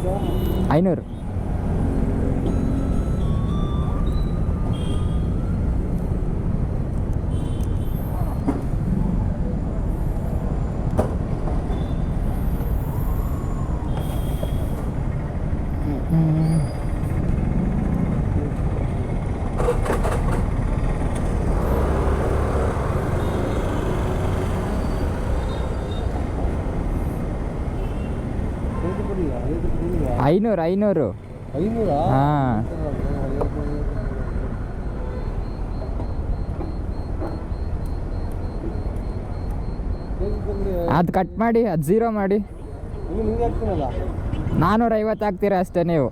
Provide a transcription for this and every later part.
500. ಐನೂರು ಹಾಂ. ಅದು ಕಟ್ ಮಾಡಿ, ಅದು 0 ಮಾಡಿ. 450 ಹಾಕ್ತೀರಾ ಅಷ್ಟೇ ನೀವು.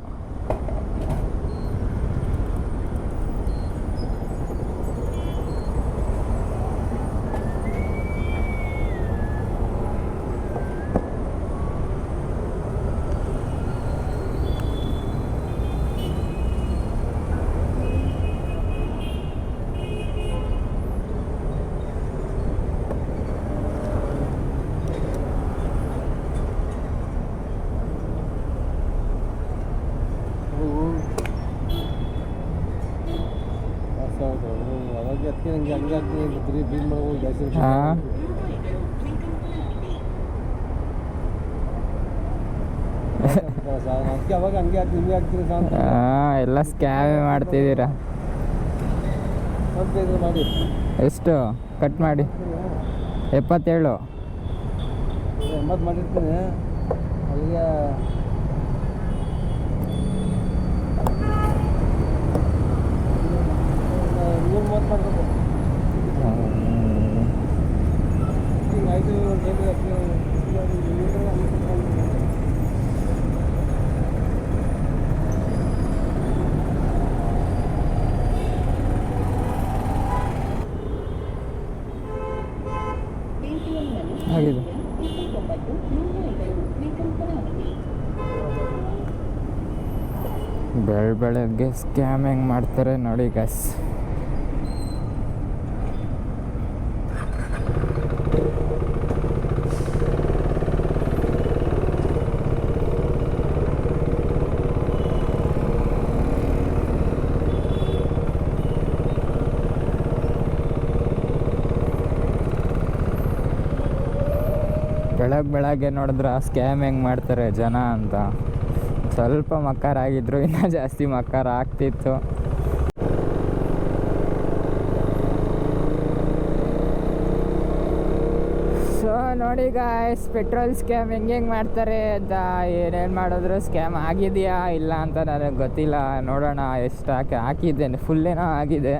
ಎಲ್ಲ ಸ್ಕ್ಯಾಮೇ ಮಾಡ್ತಿದ್ದೀರಾ. ಎಷ್ಟು ಕಟ್ ಮಾಡಿ? 77 ಮಾಡಿರ್ತೀನಿ ಅಲ್ಲಿಗೆ. ಆಗಿದೆ. ಬೆಳಗ್ಗೆ ಸ್ಕ್ಯಾಮ್ ಹೆಂಗೆ ಮಾಡ್ತಾರೆ ನೋಡಿ ಗಸ್. ಬೆಳಗ್ಗೆ ನೋಡಿದ್ರೆ ಸ್ಕ್ಯಾಮ್ ಹೆಂಗೆ ಮಾಡ್ತಾರೆ ಜನ ಅಂತ. ಸ್ವಲ್ಪ ಮಕ್ಕಾರ ಆಗಿದ್ರು ಇನ್ನೂ ಜಾಸ್ತಿ ಮಕ್ಕಾರ ಆಗ್ತಿತ್ತು. ಸೊ ನೋಡಿ ಗಾಯ್ಸ್, ಪೆಟ್ರೋಲ್ ಸ್ಕ್ಯಾಮ್ ಹೆಂಗೆ ಮಾಡ್ತಾರೆ ಅಂತ. ಏನೇನು ಮಾಡಿದ್ರು ಸ್ಕ್ಯಾಮ್ ಆಗಿದೆಯಾ ಇಲ್ಲ ಅಂತ ನನಗೆ ಗೊತ್ತಿಲ್ಲ. ನೋಡೋಣ ಎಷ್ಟು ಹಾಕಿದ್ದೇನೆ. ಫುಲ್ಲೇನೋ ಆಗಿದೆ.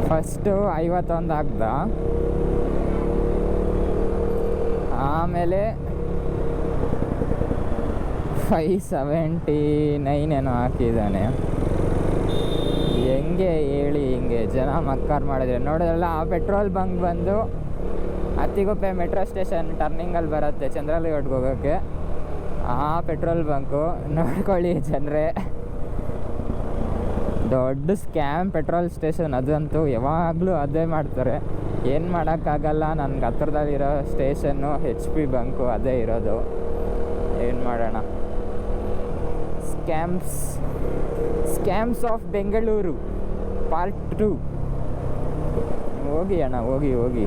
ಫಸ್ಟು 51 ಹಾಕ್ದ, ಆಮೇಲೆ 579 ಏನೋ ಹಾಕಿದ್ದಾನೆ. ಹೆಂಗೆ ಹೇಳಿ, ಹಿಂಗೆ ಜನ ಮಕ್ಕಾರ್ ಮಾಡಿದ್ರೆ ನೋಡಿದ್ರಲ್ಲ. ಆ ಪೆಟ್ರೋಲ್ ಬಂಕ್ ಬಂದು ಅತ್ತಿಗುಪ್ಪೆ ಮೆಟ್ರೋ ಸ್ಟೇಷನ್ ಟರ್ನಿಂಗಲ್ಲಿ ಬರುತ್ತೆ ಚಂದ್ರಲೇಔಟ್ಗೆ ಹೋಗೋಕ್ಕೆ. ಆ ಪೆಟ್ರೋಲ್ ಬಂಕು ನೋಡ್ಕೊಳ್ಳಿ ಜನರೇ. ದೊಡ್ಡ ಸ್ಕ್ಯಾಮ್ ಪೆಟ್ರೋಲ್ ಸ್ಟೇಷನ್ ಅದಂತೂ. ಯಾವಾಗಲೂ ಅದೇ ಮಾಡ್ತಾರೆ. ಏನು ಮಾಡೋಕ್ಕಾಗಲ್ಲ. ನನಗೆ ಹತ್ರದಲ್ಲಿರೋ ಸ್ಟೇಷನ್ನು HP ಬಂಕು ಅದೇ ಇರೋದು. ಏನು ಮಾಡೋಣ. Scams of Bengaluru part 2. ಹೋಗಿ ಅಣ್ಣ, ಹೋಗಿ.